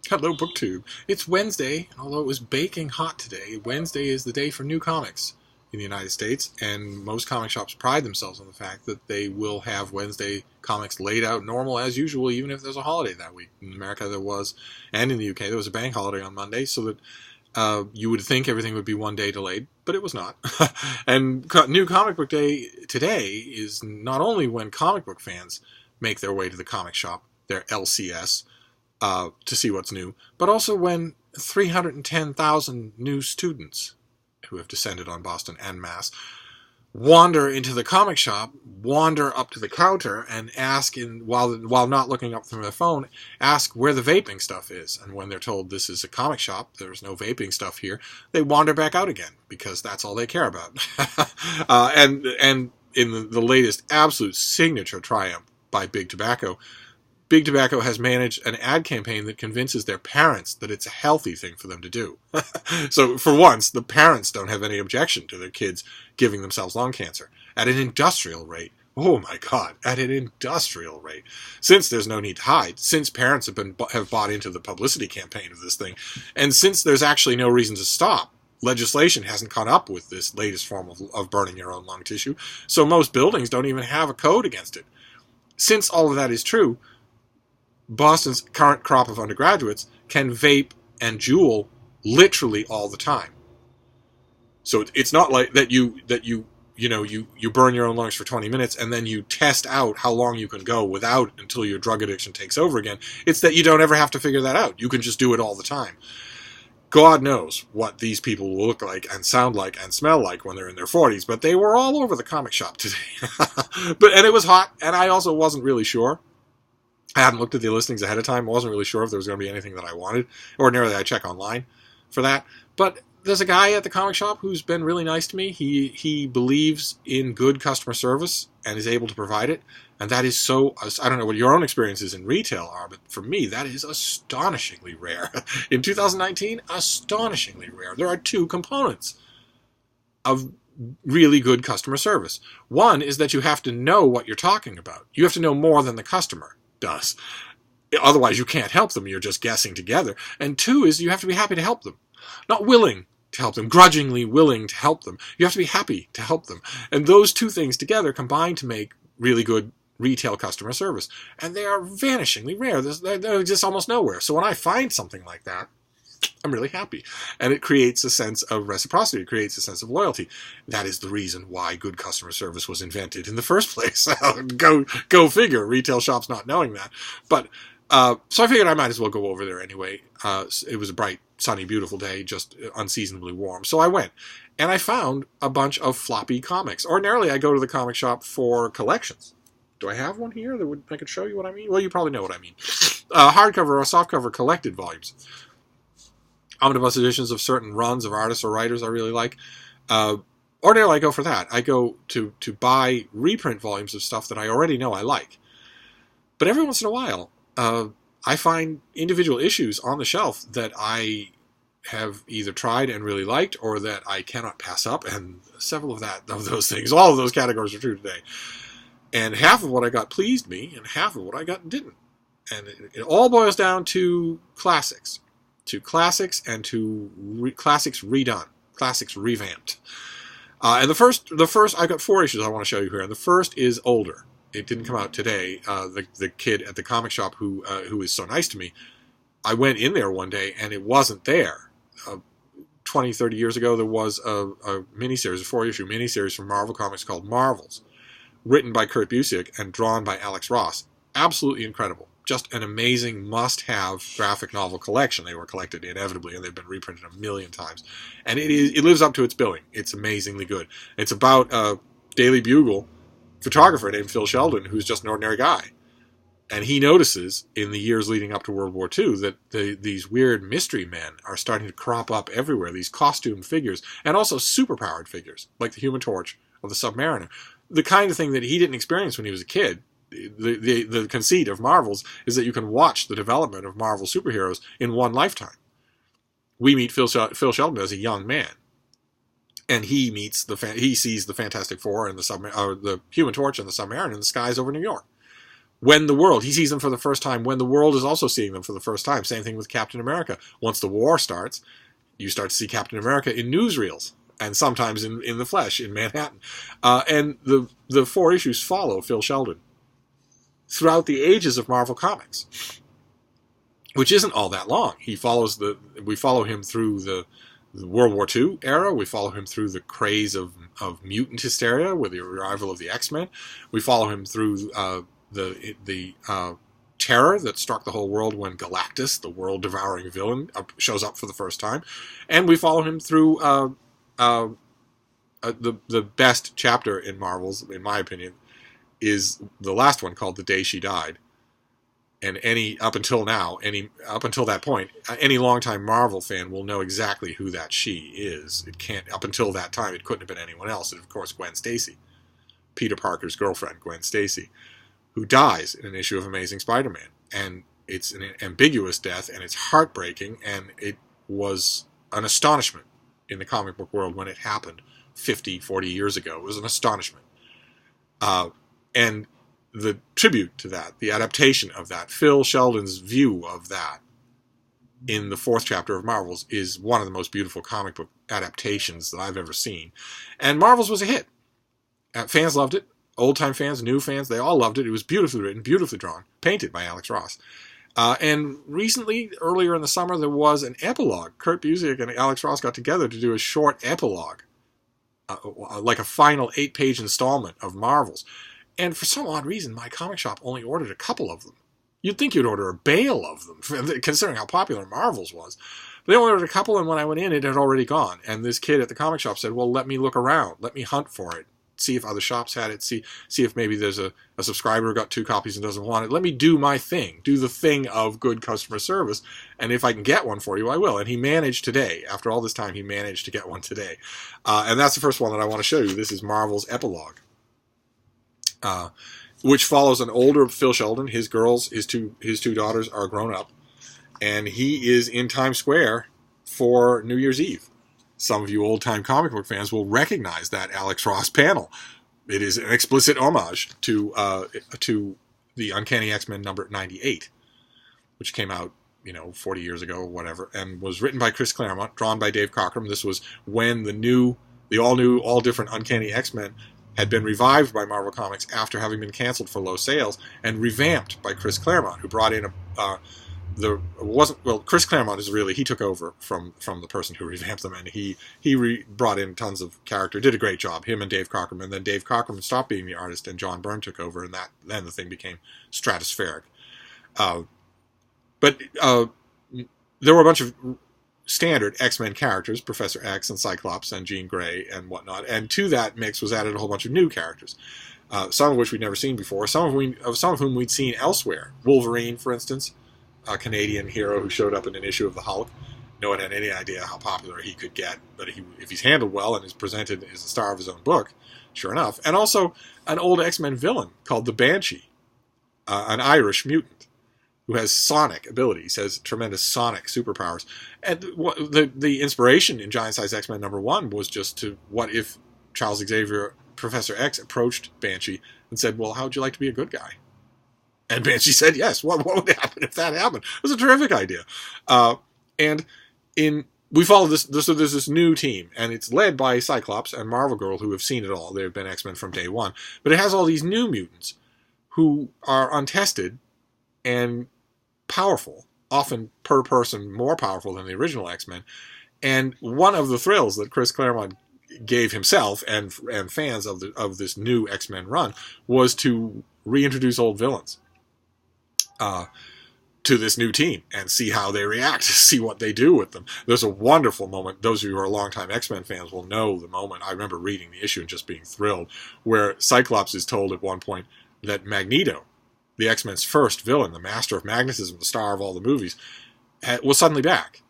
Hello, BookTube. It's Wednesday, and although it was baking hot today, Wednesday is the day for new comics in the United States, and most comic shops pride themselves on the fact that they will have Wednesday comics laid out normal as usual, even if there's a holiday that week. In America there was, and in the UK there was a bank holiday on Monday, so that you would think everything would be one day delayed, but it was not. And New Comic Book Day today is not only when comic book fans make their way to the comic shop, their LCS, to see what's new, but also when 310,000 new students who have descended on Boston en masse wander into the comic shop, wander up to the counter, and ask, while not looking up from their phone, ask where the vaping stuff is. And when they're told this is a comic shop, there's no vaping stuff here, they wander back out again, because that's all they care about. And in the latest absolute signature triumph by Big Tobacco, Big Tobacco has managed an ad campaign that convinces their parents that it's a healthy thing for them to do. So for once, the parents don't have any objection to their kids giving themselves lung cancer at an industrial rate. Oh my God, at an industrial rate. Since there's no need to hide, since parents have bought into the publicity campaign of this thing, and since there's actually no reason to stop, legislation hasn't caught up with this latest form of burning your own lung tissue, so most buildings don't even have a code against it. Since all of that is true, Boston's current crop of undergraduates can vape and juul literally all the time. So it's not like that you burn your own lungs for 20 minutes and then you test out how long you can go without until your drug addiction takes over again. It's that you don't ever have to figure that out. You can just do it all the time. God knows what these people will look like and sound like and smell like when they're in their 40s, but they were all over the comic shop today. And it was hot, and I also wasn't really sure. I hadn't looked at the listings ahead of time. I wasn't really sure if there was going to be anything that I wanted. Ordinarily, I check online for that. But there's a guy at the comic shop who's been really nice to me. He believes in good customer service and is able to provide it. And that is so, I don't know what your own experiences in retail are, but for me, that is astonishingly rare. In 2019, astonishingly rare. There are two components of really good customer service. One is that you have to know what you're talking about. You have to know more than the customer does. Otherwise, you can't help them. You're just guessing together. And two is you have to be happy to help them. Not willing to help them, grudgingly willing to help them. You have to be happy to help them. And those two things together combine to make really good retail customer service. And they are vanishingly rare. They exist almost nowhere. So when I find something like that, I'm really happy. And it creates a sense of reciprocity. It creates a sense of loyalty. That is the reason why good customer service was invented in the first place. Go figure, retail shops not knowing that. But so I figured I might as well go over there anyway. It was a bright, sunny, beautiful day, just unseasonably warm. So I went, and I found a bunch of floppy comics. Ordinarily, I go to the comic shop for collections. Do I have one here that I could show you what I mean? Well, you probably know what I mean. Hardcover or softcover collected volumes. Omnibus editions of certain runs of artists or writers I really like. Ordinarily, I go for that. I go to buy reprint volumes of stuff that I already know I like. But every once in a while, I find individual issues on the shelf that I have either tried and really liked or that I cannot pass up, and several of those things, all of those categories are true today. And half of what I got pleased me, and half of what I got didn't. And it all boils down to classics. To classics and to classics redone, classics revamped. And the first, I got 4 issues I want to show you here. And the first is older. It didn't come out today. The kid at the comic shop who is so nice to me, I went in there one day and it wasn't there. 20, 30 years ago, there was a miniseries, a 4-issue miniseries from Marvel Comics called Marvels, written by Kurt Busiek and drawn by Alex Ross. Absolutely incredible. Just an amazing must-have graphic novel collection. They were collected inevitably, and they've been reprinted a million times. And it lives up to its billing. It's amazingly good. It's about a Daily Bugle photographer named Phil Sheldon, who's just an ordinary guy. And he notices, in the years leading up to World War II, that these weird mystery men are starting to crop up everywhere, these costumed figures, and also superpowered figures, like the Human Torch or the Submariner. The kind of thing that he didn't experience when he was a kid. The conceit of Marvels is that you can watch the development of Marvel superheroes in one lifetime. We meet Phil Sheldon as a young man, and he sees the Fantastic Four and the Human Torch and the Submariner in the skies over New York. when the world, he sees them for the first time when the world is also seeing them for the first time. Same thing with Captain America. Once the war starts, you start to see Captain America in newsreels, and sometimes in the flesh in Manhattan. And the 4 issues follow Phil Sheldon throughout the ages of Marvel Comics, which isn't all that long. We follow him through the World War II era. We follow him through the craze of mutant hysteria with the arrival of the X-Men. We follow him through the terror that struck the whole world when Galactus, the world-devouring villain, shows up for the first time. And we follow him through the best chapter in Marvel's, in my opinion, is the last one called The Day She Died. And up until that point, any longtime Marvel fan will know exactly who that she is. Up until that time, it couldn't have been anyone else. And of course, Gwen Stacy, Peter Parker's girlfriend, Gwen Stacy, who dies in an issue of Amazing Spider-Man. And it's an ambiguous death, and it's heartbreaking, and it was an astonishment in the comic book world when it happened 50, 40 years ago. It was an astonishment. And the tribute to that, the adaptation of that, Phil Sheldon's view of that in the 4th chapter of Marvel's is one of the most beautiful comic book adaptations that I've ever seen. And Marvel's was a hit. Fans loved it. Old-time fans, new fans, they all loved it. It was beautifully written, beautifully drawn, painted by Alex Ross. And recently, earlier in the summer, there was an epilogue. Kurt Busiek and Alex Ross got together to do a short epilogue, like a final 8-page installment of Marvel's. And for some odd reason, my comic shop only ordered a couple of them. You'd think you'd order a bale of them, considering how popular Marvel's was. They only ordered a couple, and when I went in, it had already gone. And this kid at the comic shop said, well, let me look around. Let me hunt for it. See if other shops had it. See if maybe there's a subscriber who got 2 copies and doesn't want it. Let me do my thing. Do the thing of good customer service. And if I can get one for you, I will. And he managed today. After all this time, he managed to get one today. And that's the first one that I want to show you. This is Marvel's Epilogue. Which follows an older Phil Sheldon. His two daughters are grown up, and he is in Times Square for New Year's Eve. Some of you old-time comic book fans will recognize that Alex Ross panel. It is an explicit homage to the Uncanny X-Men number 98, which came out 40 years ago or whatever, and was written by Chris Claremont, drawn by Dave Cockrum. This was when the all-new, all-different Uncanny X-Men had been revived by Marvel Comics after having been canceled for low sales, and revamped by Chris Claremont, who brought in Chris Claremont he took over from the person who revamped them, and he brought in tons of character, did a great job, him and Dave Cockrum, and then Dave Cockrum stopped being the artist, and John Byrne took over, and then the thing became stratospheric. But there were a bunch of standard X-Men characters, Professor X and Cyclops and Jean Grey and whatnot, and to that mix was added a whole bunch of new characters, some of which we'd never seen before, some of whom we'd seen elsewhere. Wolverine, for instance, a Canadian hero who showed up in an issue of the Hulk. No one had any idea how popular he could get, but if he's handled well and is presented as the star of his own book, sure enough. And also an old X-Men villain called the Banshee, an Irish mutant, who has sonic abilities, has tremendous sonic superpowers. And the inspiration in Giant Size X-Men number 1 was just what if Charles Xavier, Professor X, approached Banshee and said, well, how would you like to be a good guy? And Banshee said yes. What would happen if that happened? It was a terrific idea. We follow this, so there's this new team, and it's led by Cyclops and Marvel Girl, who have seen it all. They've been X-Men from day one. But it has all these new mutants who are untested and powerful, often per person more powerful than the original X-Men. And one of the thrills that Chris Claremont gave himself and fans of this new X-Men run was to reintroduce old villains to this new team and see how they react, see what they do with them. There's a wonderful moment. Those of you who are longtime X-Men fans will know the moment. I remember reading the issue and just being thrilled, where Cyclops is told at one point that Magneto, the X-Men's first villain, the master of magnetism, the star of all the movies, was suddenly back.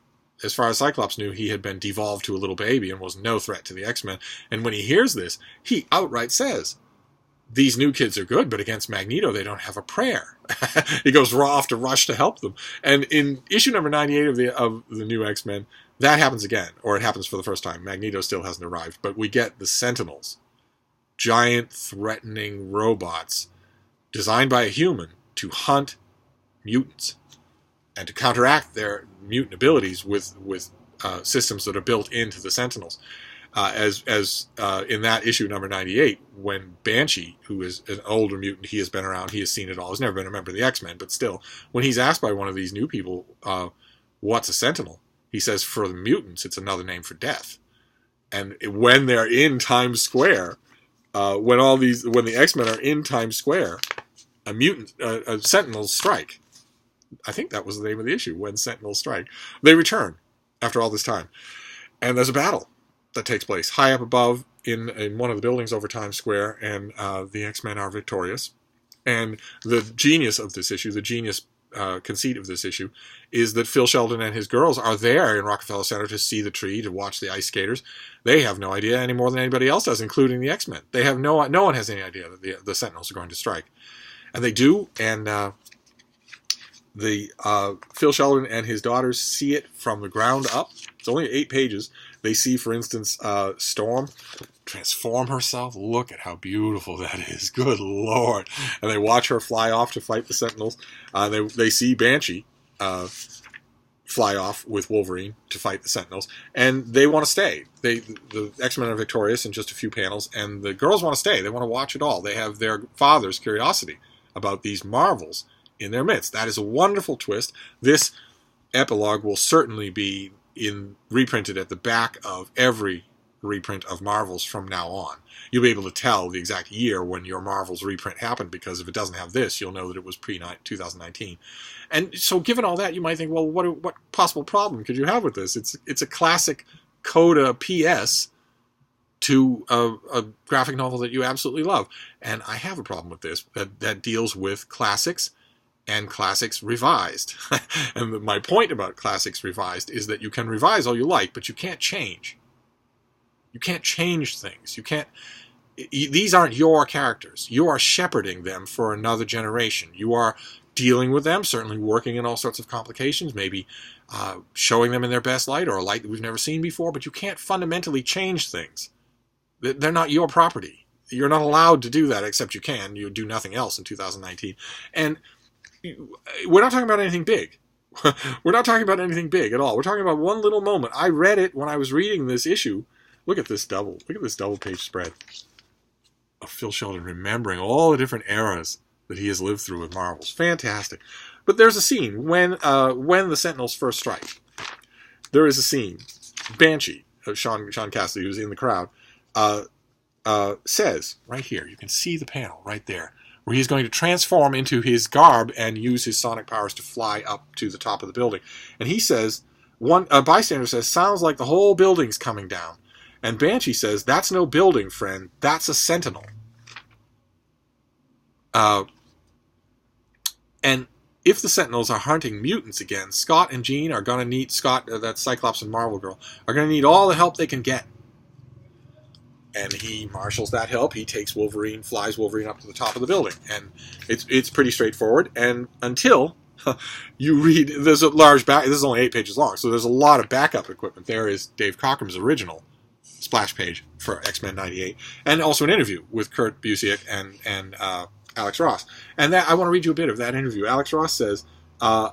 As far as Cyclops knew, he had been devolved to a little baby and was no threat to the X-Men. And when he hears this, he outright says, these new kids are good, but against Magneto, they don't have a prayer. He goes off to rush to help them. And in issue number 98 of the new X-Men, that happens again, or it happens for the first time. Magneto still hasn't arrived, but we get the Sentinels, giant, threatening robots, designed by a human to hunt mutants and to counteract their mutant abilities with systems that are built into the Sentinels. As in that issue number 98, when Banshee, who is an older mutant, he has been around, he has seen it all, he's never been a member of the X-Men, but still, when he's asked by one of these new people, what's a Sentinel? He says, for the mutants, it's another name for death. And when they're in Times Square, when the X-Men are in Times Square, Sentinels strike. I think that was the name of the issue, When Sentinels Strike. They return after all this time. And there's a battle that takes place high up above in one of the buildings over Times Square, and the X-Men are victorious. And the genius of this issue, the genius conceit of this issue, is that Phil Sheldon and his girls are there in Rockefeller Center to see the tree, to watch the ice skaters. They have no idea any more than anybody else does, including the X-Men. They have no one has any idea that the Sentinels are going to strike. And they do, and Phil Sheldon and his daughters see it from the ground up. It's only 8 pages. They see, for instance, Storm transform herself. Look at how beautiful that is. Good Lord. And they watch her fly off to fight the Sentinels. They see Banshee fly off with Wolverine to fight the Sentinels. And they want to stay. The X-Men are victorious in just a few panels. And the girls want to stay. They want to watch it all. They have their father's curiosity about these marvels in their midst. That is a wonderful twist. This epilogue will certainly be reprinted at the back of every reprint of Marvels from now on. You'll be able to tell the exact year when your Marvels reprint happened, because if it doesn't have this, you'll know that it was pre-2019. And so given all that, you might think, well, what possible problem could you have with this? It's a classic coda PS to a graphic novel that you absolutely love. And I have a problem with this that deals with classics and classics revised. And my point about classics revised is that you can revise all you like, but you can't change. You can't change things. These aren't your characters. You are shepherding them for another generation. You are dealing with them, certainly working in all sorts of complications, maybe showing them in their best light or a light that we've never seen before, but you can't fundamentally change things. They're not your property. You're not allowed to do that, except you can. You do nothing else in 2019. And we're not talking about anything big. We're not talking about anything big at all. We're talking about one little moment. I read it when I was reading this issue. Look at this double page spread of Phil Sheldon remembering all the different eras that he has lived through with Marvels. Fantastic. But there's a scene when the Sentinels first strike. There is a scene. Banshee, Sean Cassidy, who's in the crowd, says right here. You can see the panel right there, where he's going to transform into his garb and use his sonic powers to fly up to the top of the building. And he says, a bystander says, sounds like the whole building's coming down. And Banshee says, that's no building, friend. That's a Sentinel. And if the Sentinels are hunting mutants again, Scott and Jean are going to need, that Cyclops and Marvel girl, are going to need all the help they can get. And he marshals that help. He takes Wolverine, flies Wolverine up to the top of the building. And it's pretty straightforward. And until you read, there's a large this is only 8 pages long, so there's a lot of backup equipment. There is Dave Cockrum's original splash page for X-Men 98, and also an interview with Kurt Busiek and Alex Ross. And I want to read you a bit of that interview. Alex Ross says, the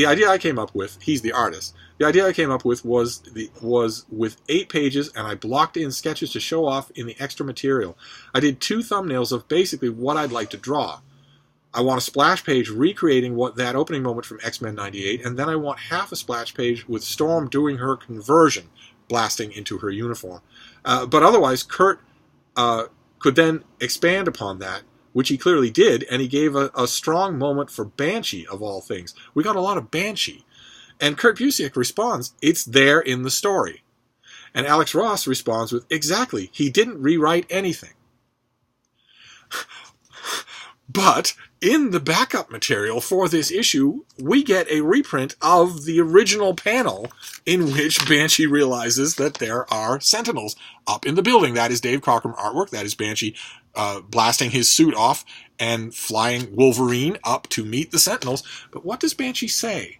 idea I came up with, he's the artist, the idea I came up with was with 8 pages, and I blocked in sketches to show off in the extra material. I did 2 thumbnails of basically what I'd like to draw. I want a splash page recreating that opening moment from X-Men 98, and then I want half a splash page with Storm doing her conversion, blasting into her uniform. But otherwise, Kurt could then expand upon that, which he clearly did, and he gave a strong moment for Banshee, of all things. We got a lot of Banshee. And Kurt Busiek responds, it's there in the story. And Alex Ross responds with, exactly, he didn't rewrite anything. But in the backup material for this issue, we get a reprint of the original panel in which Banshee realizes that there are Sentinels up in the building. That is Dave Cockrum artwork. That is Banshee blasting his suit off and flying Wolverine up to meet the Sentinels. But what does Banshee say?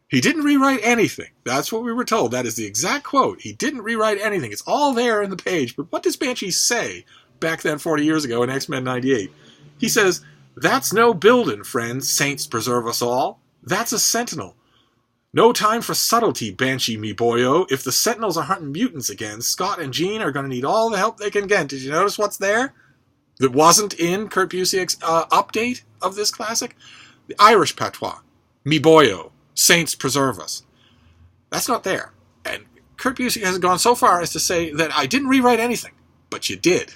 He didn't rewrite anything. That's what we were told. That is the exact quote. He didn't rewrite anything. It's all there in the page. But what does Banshee say back then 40 years ago in X-Men 98? He says, That's no buildin', friends, saints preserve us all. That's a Sentinel. No time for subtlety, Banshee me boyo. If the Sentinels are hunting mutants again, Scott and Jean are going to need all the help they can get. Did you notice what's there that wasn't in Kurt Busiek's update of this classic? The Irish patois. Me boyo. Saints preserve us. That's not there. And Kurt Busiek has gone so far as to say that I didn't rewrite anything. But you did.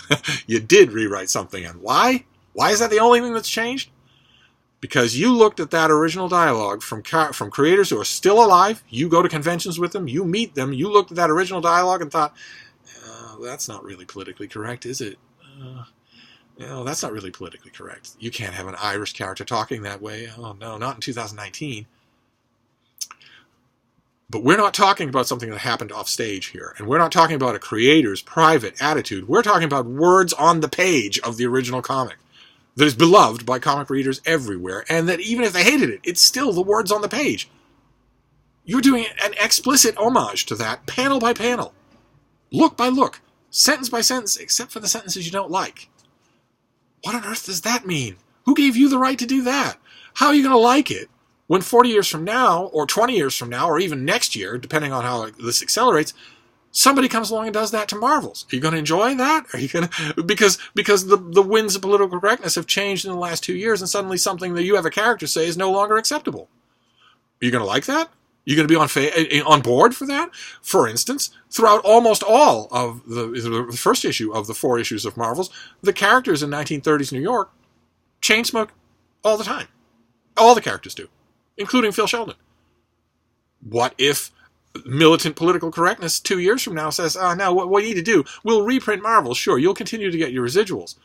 You did rewrite something. And why? Why is that the only thing that's changed? Because you looked at that original dialogue from creators who are still alive. You go to conventions with them. You meet them. You looked at that original dialogue and thought, that's not really politically correct, is it? That's not really politically correct. You can't have an Irish character talking that way. Oh, no, not in 2019. But we're not talking about something that happened off stage here. And we're not talking about a creator's private attitude. We're talking about words on the page of the original comic that is beloved by comic readers everywhere, and that even if they hated it, it's still the words on the page. You're doing an explicit homage to that, panel by panel, look by look, sentence by sentence, except for the sentences you don't like. What on earth does that mean? Who gave you the right to do that? How are you going to like it when 40 years from now, or 20 years from now, or even next year, depending on how this accelerates, somebody comes along and does that to Marvels? Are you going to enjoy that? Are you going to, because the winds of political correctness have changed in the last 2 years, and suddenly something that you have a character say is no longer acceptable? Are you going to like that? Are you going to be on board for that? For instance, throughout almost all of the first issue of the 4 issues of Marvels, the characters in 1930s New York chain smoke all the time. All the characters do, including Phil Sheldon. What if militant political correctness 2 years from now says, no, what we need to do, we'll reprint Marvels, sure, you'll continue to get your residuals,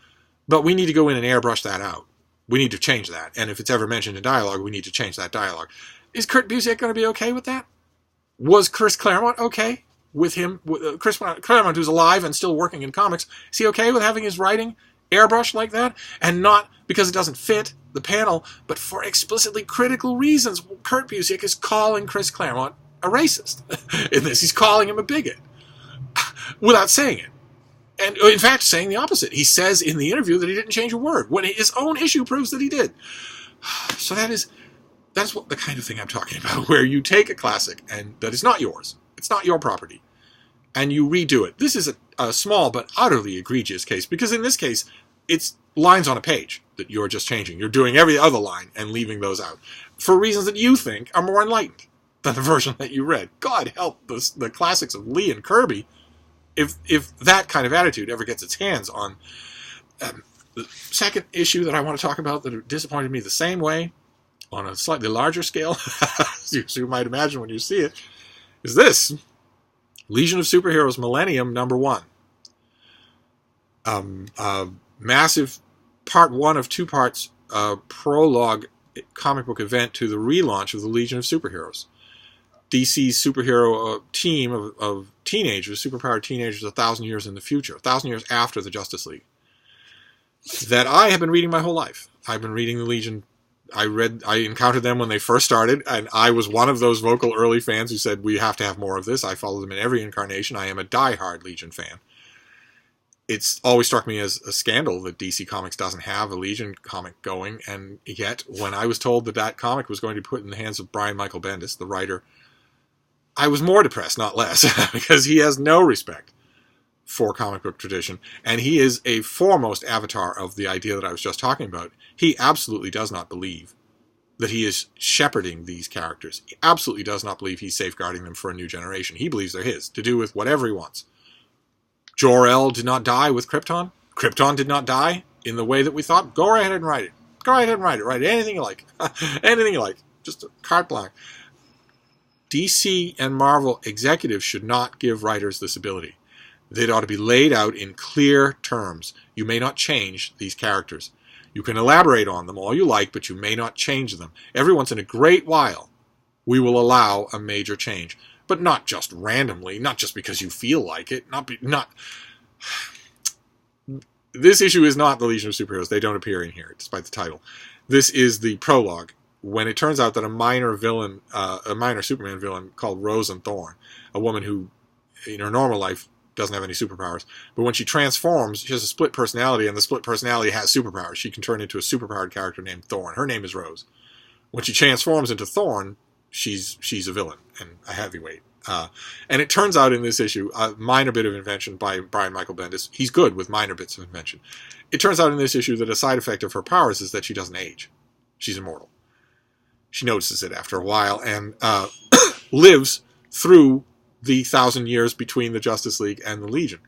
but we need to go in and airbrush that out. We need to change that. And if it's ever mentioned in dialogue, we need to change that dialogue. Is Kurt Busiek going to be okay with that? Was Chris Claremont okay with him? Chris Claremont, who's alive and still working in comics, is he okay with having his writing airbrushed like that? And not because it doesn't fit the panel, but for explicitly critical reasons. Kurt Busiek is calling Chris Claremont a racist in this. He's calling him a bigot without saying it. And in fact, saying the opposite. He says in the interview that he didn't change a word when his own issue proves that he did. So that's what the kind of thing I'm talking about, where you take a classic and that is not yours. It's not your property. And you redo it. This is a small but utterly egregious case, because in this case, it's lines on a page that you're just changing. You're doing every other line and leaving those out for reasons that you think are more enlightened than the version that you read. God help the classics of Lee and Kirby if that kind of attitude ever gets its hands on. The second issue that I want to talk about that disappointed me the same way, on a slightly larger scale, as you might imagine when you see it, is this. Legion of Superheroes Millennium #1. Massive part 1 of 2 parts prologue comic book event to the relaunch of the Legion of Superheroes. DC's superhero team of teenagers, superpowered teenagers 1,000 years in the future, 1,000 years after the Justice League, that I have been reading my whole life. I've been reading the Legion. I encountered them when they first started, and I was one of those vocal early fans who said, we have to have more of this. I follow them in every incarnation. I am a diehard Legion fan. It's always struck me as a scandal that DC Comics doesn't have a Legion comic going, and yet when I was told that comic was going to be put in the hands of Brian Michael Bendis, the writer, I was more depressed, not less, because he has no respect for comic book tradition, and he is a foremost avatar of the idea that I was just talking about. He absolutely does not believe that he is shepherding these characters. He absolutely does not believe he's safeguarding them for a new generation. He believes they're his, to do with whatever he wants. Jor-El did not die with Krypton. Krypton did not die in the way that we thought. Go right ahead and write it. Go right ahead and write it. Write anything you like. Anything you like. Just a carte blanche. DC and Marvel executives should not give writers this ability. They ought to be laid out in clear terms. You may not change these characters. You can elaborate on them all you like, but you may not change them. Every once in a great while, we will allow a major change. But not just randomly, not just because you feel like it. This issue is not the Legion of Superheroes. They don't appear in here, despite the title. This is the prologue, when it turns out that a minor Superman villain called Rose and Thorn, a woman who, in her normal life, doesn't have any superpowers. But when she transforms, she has a split personality, and the split personality has superpowers. She can turn into a superpowered character named Thorn. Her name is Rose. When she transforms into Thorn, she's a villain and a heavyweight. And it turns out in this issue, a minor bit of invention by Brian Michael Bendis. He's good with minor bits of invention. It turns out in this issue that a side effect of her powers is that she doesn't age. She's immortal. She notices it after a while and lives through the 1,000 years between the Justice League and the Legion.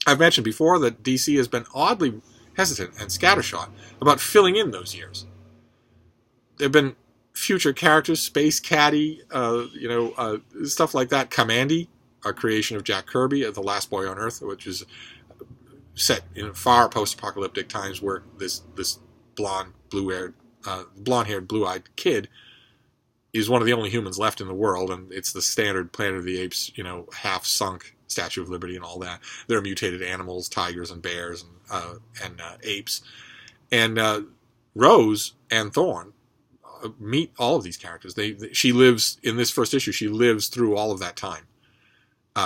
I've mentioned before that DC has been oddly hesitant and scattershot about filling in those years. There have been future characters, Space Caddy, stuff like that. Commandy, a creation of Jack Kirby, The Last Boy on Earth, which is set in far post-apocalyptic times where this blonde-haired, blue-eyed kid is one of the only humans left in the world, and it's the standard Planet of the Apes, half-sunk Statue of Liberty and all that. There are mutated animals, tigers and bears and apes. And Rose and Thorn meet all of these characters. She lives, in this first issue, she lives through all of that time.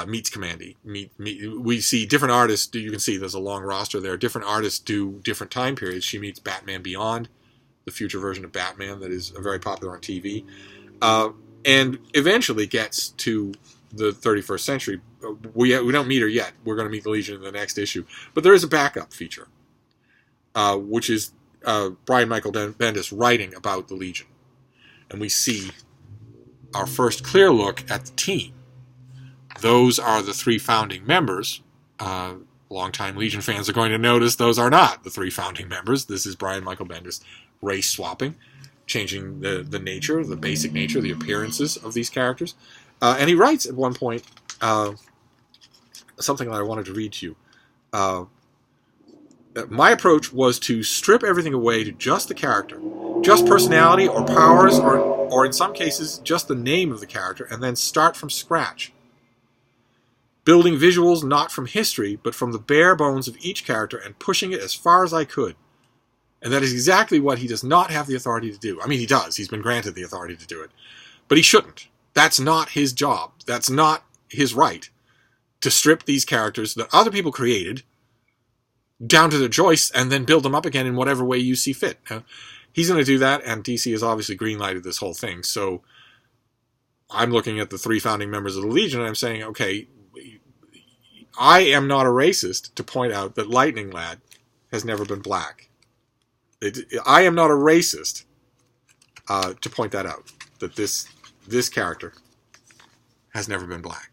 Meets Commandy. We see different artists. You can see there's a long roster there. Different artists do different time periods. She meets Batman Beyond, the future version of Batman that is very popular on TV. And eventually gets to the 31st century. We don't meet her yet. We're going to meet the Legion in the next issue. But there is a backup feature, which is Brian Michael Bendis writing about the Legion. And we see our first clear look at the team. Those are the 3 founding members. Longtime Legion fans are going to notice those are not the 3 founding members. This is Brian Michael Bendis race swapping, changing the nature, the basic nature, the appearances of these characters. And he writes at one point something that I wanted to read to you. My approach was to strip everything away to just the character, just personality or powers, or in some cases, just the name of the character, and then start from scratch. Building visuals not from history, but from the bare bones of each character and pushing it as far as I could. And that is exactly what he does not have the authority to do. I mean, he does. He's been granted the authority to do it. But he shouldn't. That's not his job. That's not his right to strip these characters that other people created down to their joists and then build them up again in whatever way you see fit. He's going to do that, and DC has obviously greenlighted this whole thing. So I'm looking at the 3 founding members of the Legion, and I'm saying, okay, I am not a racist to point out that Lightning Lad has never been black. I am not a racist to point that out, that this character has never been black.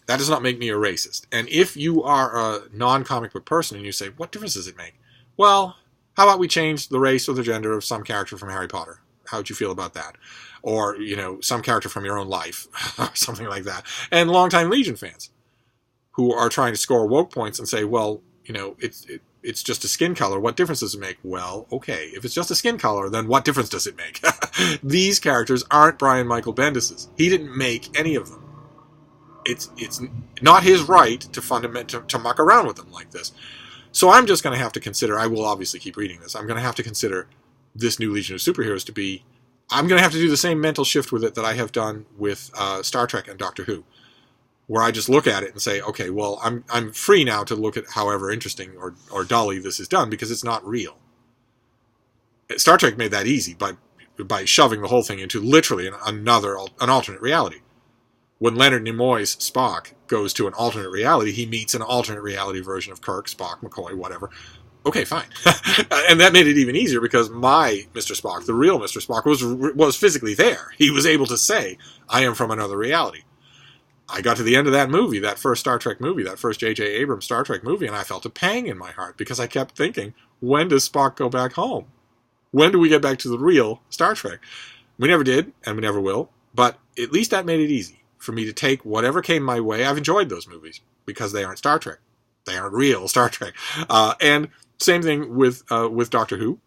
That does not make me a racist. And if you are a non-comic book person and you say, what difference does it make? Well, how about we change the race or the gender of some character from Harry Potter? How would you feel about that? Or, some character from your own life, something like that. And longtime Legion fans who are trying to score woke points and say, well, it's just a skin color. What difference does it make? Well, okay, if it's just a skin color, then what difference does it make? These characters aren't Brian Michael Bendis's. He didn't make any of them. It's not his right to muck around with them like this. So I'm just going to have to consider, I will obviously keep reading this, I'm going to have to consider this new Legion of Superheroes to be, I'm going to have to do the same mental shift with it that I have done with Star Trek and Doctor Who, where I just look at it and say, okay, well, I'm free now to look at however interesting or dully this is done, because it's not real. Star Trek made that easy by shoving the whole thing into literally an alternate reality. When Leonard Nimoy's Spock goes to an alternate reality, he meets an alternate reality version of Kirk, Spock, McCoy, whatever. Okay, fine. And that made it even easier because my Mr. Spock, the real Mr. Spock, was physically there. He was able to say, I am from another reality. I got to the end of that movie, that first Star Trek movie, that first J.J. Abrams Star Trek movie, and I felt a pang in my heart because I kept thinking, when does Spock go back home? When do we get back to the real Star Trek? We never did, and we never will, but at least that made it easy for me to take whatever came my way. I've enjoyed those movies because they aren't Star Trek. They aren't real Star Trek. And same thing with Doctor Who.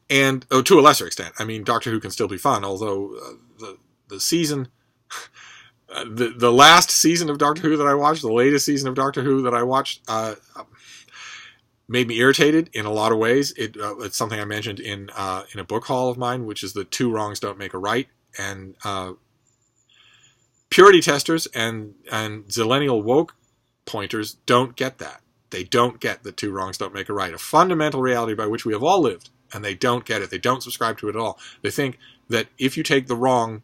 And to a lesser extent. I mean, Doctor Who can still be fun, although the season... The last season of Doctor Who that I watched, the latest season of Doctor Who that I watched, made me irritated in a lot of ways. It's something I mentioned in a book haul of mine, which is the 2 wrongs don't make a right. And Purity testers and zillennial woke pointers don't get that. They don't get that two wrongs don't make a right. A fundamental reality by which we have all lived, and they don't get it. They don't subscribe to it at all. They think that if you take the wrong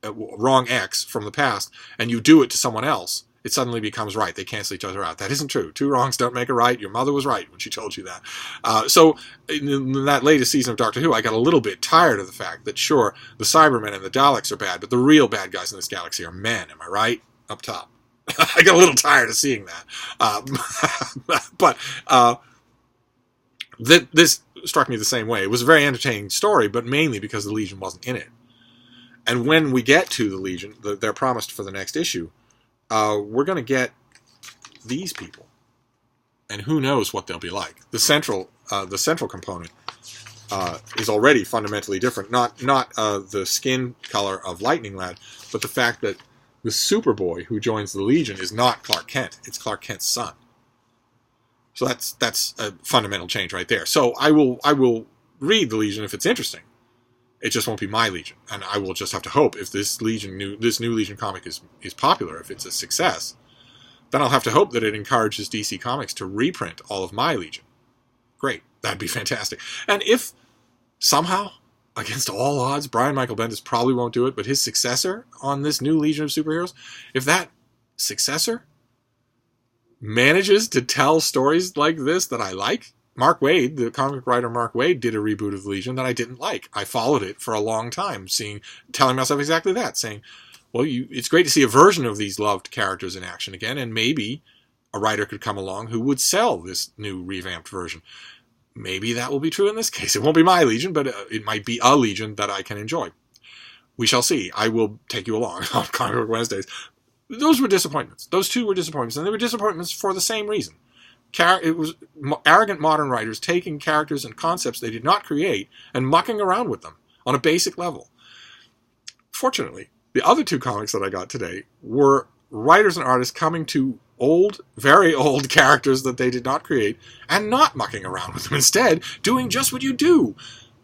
X from the past and you do it to someone else, it suddenly becomes right. They cancel each other out. That isn't true. Two wrongs don't make a right. Your mother was right when she told you that. So in that latest season of Doctor Who, I got a little bit tired of the fact that, sure, the Cybermen and the Daleks are bad, but the real bad guys in this galaxy are men. Am I right? Up top. I got a little tired of seeing that. But this struck me the same way. It was a very entertaining story, but mainly because the Legion wasn't in it. And when we get to the Legion, they're promised for the next issue, we're going to get these people. And who knows what they'll be like. The central component is already fundamentally different. Not the skin color of Lightning Lad, but the fact that the Superboy who joins the Legion is not Clark Kent. It's Clark Kent's son. So that's a fundamental change right there. So I will read the Legion if it's interesting. It just won't be my Legion, and I will just have to hope if this new Legion comic is popular, if it's a success, then I'll have to hope that it encourages DC Comics to reprint all of my Legion. Great, that'd be fantastic. And if somehow, against all odds, Brian Michael Bendis probably won't do it, but his successor on this new Legion of Superheroes, if that successor manages to tell stories like this that I like. Mark Waid, the comic writer Mark Waid, did a reboot of Legion that I didn't like. I followed it for a long time, telling myself exactly that, saying, well, it's great to see a version of these loved characters in action again, and maybe a writer could come along who would sell this new revamped version. Maybe that will be true in this case. It won't be my Legion, but it might be a Legion that I can enjoy. We shall see. I will take you along on Comic Book Wednesdays. Those were disappointments. Those two were disappointments, and they were disappointments for the same reason. It was arrogant modern writers taking characters and concepts they did not create and mucking around with them on a basic level. Fortunately, the other two comics that I got today were writers and artists coming to old, very old characters that they did not create and not mucking around with them. Instead, doing just what you do.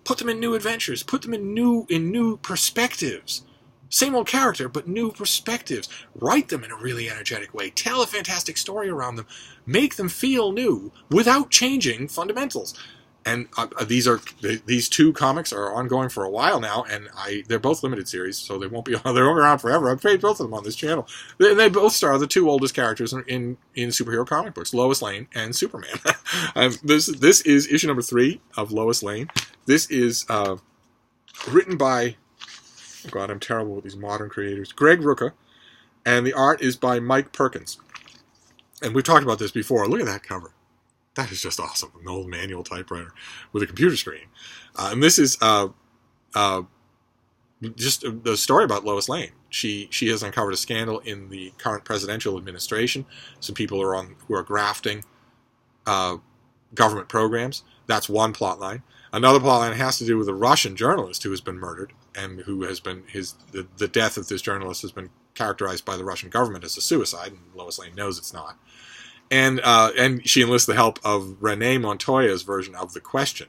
Put them in new adventures. Put them in new perspectives. Same old character, but new perspectives. Write them in a really energetic way. Tell a fantastic story around them. Make them feel new without changing fundamentals. And these two comics are ongoing for a while now, and they're both limited series, so they won't be around forever. I've played both of them on this channel. And they both star the two oldest characters in superhero comic books, Lois Lane and Superman. This is issue number 3 of Lois Lane. This is written by... Oh God, I'm terrible with these modern creators. Greg Rucka, and the art is by Mike Perkins. And we've talked about this before. Look at that cover. That is just awesome. An old manual typewriter with a computer screen. And this is just the story about Lois Lane. She has uncovered a scandal in the current presidential administration. Some people who are grafting government programs. That's one plot line. Another plot line has to do with a Russian journalist who has been murdered, and who has been the death of this journalist has been characterized by the Russian government as a suicide, and Lois Lane knows it's not. And she enlists the help of Renee Montoya's version of The Question,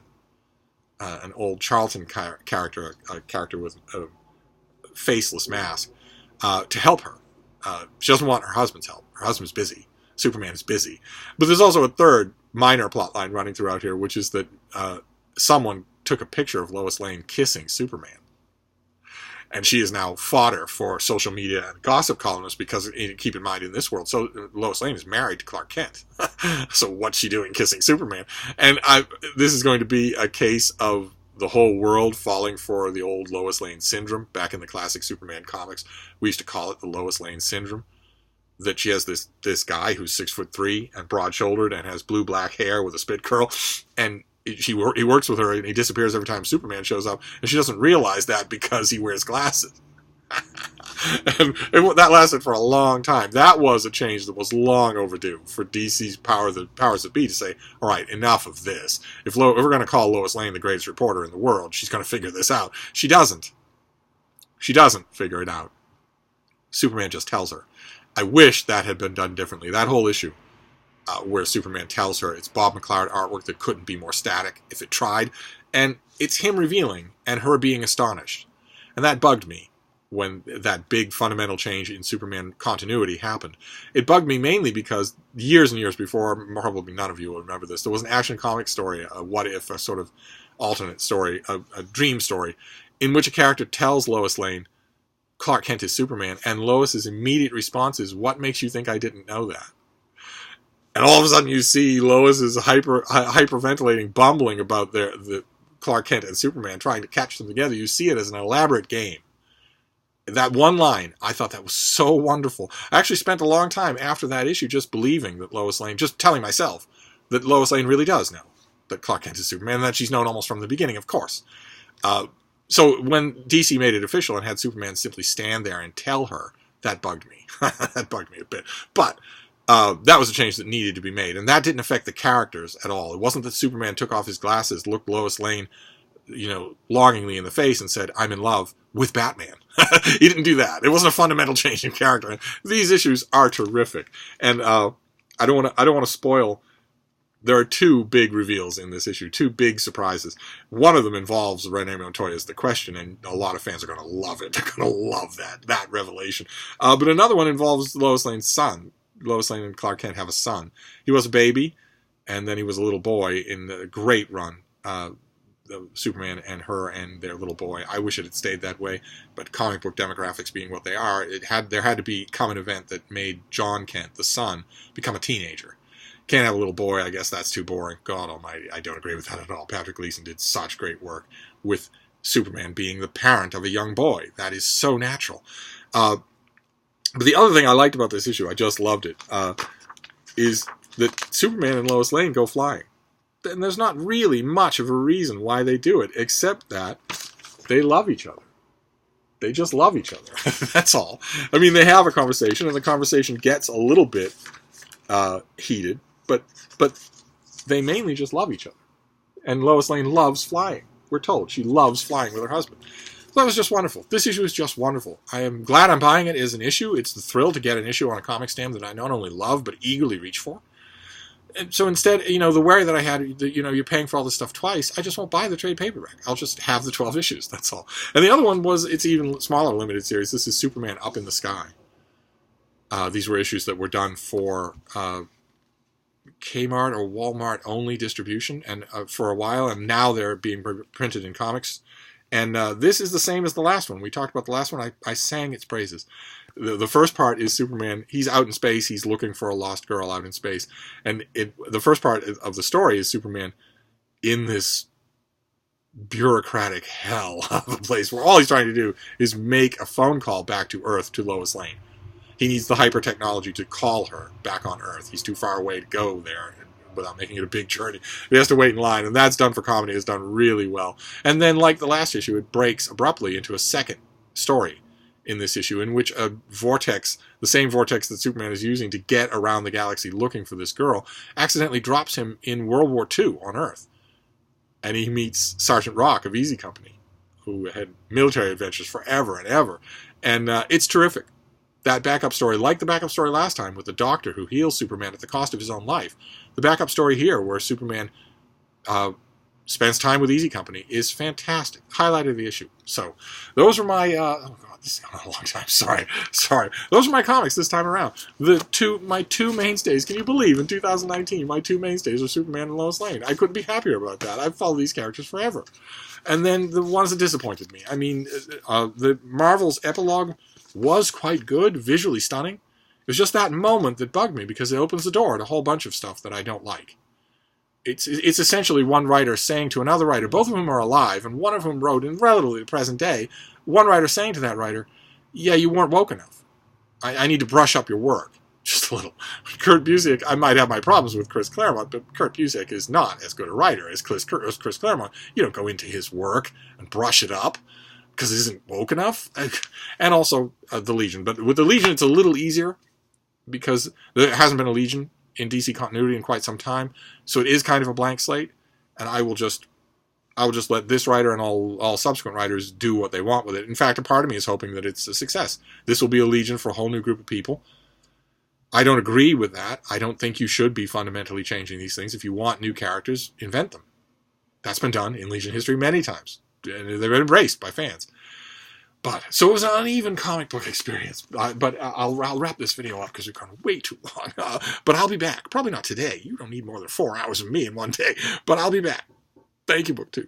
an old Charlton character, a character with a faceless mask, to help her. She doesn't want her husband's help. Her husband's busy. Superman is busy. But there's also a third minor plot line running throughout here, which is that someone took a picture of Lois Lane kissing Superman. And she is now fodder for social media and gossip columnists because, keep in mind, in this world, so Lois Lane is married to Clark Kent. So what's she doing kissing Superman? And this is going to be a case of the whole world falling for the old Lois Lane syndrome. Back in the classic Superman comics, we used to call it the Lois Lane syndrome. That she has this guy who's 6'3" and broad-shouldered and has blue-black hair with a spit curl, and he works with her, and he disappears every time Superman shows up, and she doesn't realize that because he wears glasses. And that lasted for a long time. That was a change that was long overdue for DC's powers that be to say, all right, enough of this. If we're going to call Lois Lane the greatest reporter in the world, she's going to figure this out. She doesn't. She doesn't figure it out. Superman just tells her. I wish that had been done differently. That whole issue where Superman tells her, it's Bob McLeod artwork that couldn't be more static if it tried. And it's him revealing and her being astonished. And that bugged me. when that big fundamental change in Superman continuity happened. It bugged me mainly because years and years before, probably none of you will remember this, there was an Action Comics story, a what if, a sort of alternate story, a dream story, in which a character tells Lois Lane Clark Kent is Superman, and Lois's immediate response is, "What makes you think I didn't know that?" And all of a sudden you see Lois is hyperventilating, bumbling about the Clark Kent and Superman, trying to catch them together. You see it as an elaborate game. That one line, I thought that was so wonderful. I actually spent a long time after that issue just believing that Lois Lane, just telling myself that Lois Lane really does know that Clark Kent is Superman, and that she's known almost from the beginning, of course. So when DC made it official and had Superman simply stand there and tell her, that bugged me. That bugged me a bit. But that was a change that needed to be made, and that didn't affect the characters at all. It wasn't that Superman took off his glasses, looked Lois Lane, longingly in the face and said, "I'm in love with Batman." He didn't do that. It wasn't a fundamental change in character. These issues are terrific, and I don't want to spoil. There are two big reveals in this issue, two big surprises. One of them involves Renee Montoya's The Question, and a lot of fans are going to love it. They're going to love that revelation. But another one involves Lois Lane's son. Lois Lane and Clark Kent have a son. He was a baby, and then he was a little boy in the great run. Superman and her and their little boy. I wish it had stayed that way, but comic book demographics being what they are, there had to become an event that made John Kent, the son, become a teenager. Can't have a little boy, I guess that's too boring. God almighty, I don't agree with that at all. Patrick Gleason did such great work with Superman being the parent of a young boy. That is so natural. But the other thing I liked about this issue, I just loved it, is that Superman and Lois Lane go flying. And there's not really much of a reason why they do it, except that they love each other. They just love each other. That's all. I mean, they have a conversation, and the conversation gets a little bit heated, but they mainly just love each other. And Lois Lane loves flying. We're told she loves flying with her husband. So that was just wonderful. This issue is just wonderful. I am glad I'm buying it as an issue. It's the thrill to get an issue on a comic stand that I not only love, but eagerly reach for. And so instead, the worry that I had, you're paying for all this stuff twice, I just won't buy the trade paperback. I'll just have the 12 issues, that's all. And the other one was, it's even smaller limited series. This is Superman Up in the Sky. These were issues that were done for Kmart or Walmart only distribution and for a while, and now they're being printed in comics. And this is the same as the last one. We talked about the last one. I sang its praises. The first part is Superman. He's out in space. He's looking for a lost girl out in space. And the first part of the story is Superman in this bureaucratic hell of a place where all he's trying to do is make a phone call back to Earth to Lois Lane. He needs the hyper technology to call her back on Earth. He's too far away to go there without making it a big journey. He has to wait in line, and that's done for comedy. It's done really well. And then, like the last issue, it breaks abruptly into a second story in this issue, in which a vortex, the same vortex that Superman is using to get around the galaxy looking for this girl, accidentally drops him in World War II on Earth. And he meets Sergeant Rock of Easy Company, who had military adventures forever and ever. And it's terrific. That backup story, like the backup story last time with the doctor who heals Superman at the cost of his own life, the backup story here where Superman spends time with Easy Company is fantastic. Highlight of the issue. So, those are my... oh, God, this has gone on a long time. Sorry. Those are my comics this time around. My two mainstays, can you believe, in 2019, my two mainstays are Superman and Lois Lane. I couldn't be happier about that. I've followed these characters forever. And then the ones that disappointed me. I mean, the Marvel's Epilogue was quite good, visually stunning. It was just that moment that bugged me because it opens the door to a whole bunch of stuff that I don't like. It's essentially one writer saying to another writer, both of whom are alive, and one of whom wrote in relatively the present day, one writer saying to that writer, yeah, you weren't woke enough. I need to brush up your work. Just a little. Kurt Busiek, I might have my problems with Chris Claremont, but Kurt Busiek is not as good a writer as Chris Claremont. You don't go into his work and brush it up because it isn't woke enough. And also the Legion. But with the Legion, it's a little easier because there hasn't been a Legion in DC continuity in quite some time, so it is kind of a blank slate, and I will just let this writer and all subsequent writers do what they want with it. In fact, a part of me is hoping that it's a success. This will be a Legion for a whole new group of people. I don't agree with that. I don't think you should be fundamentally changing these things. If you want new characters, invent them. That's been done in Legion history many times, and they've been embraced by fans. But so it was an uneven comic book experience. But I'll wrap this video up because we've gone way too long. But I'll be back. Probably not today. You don't need more than 4 hours of me in one day. But I'll be back. Thank you, BookTube.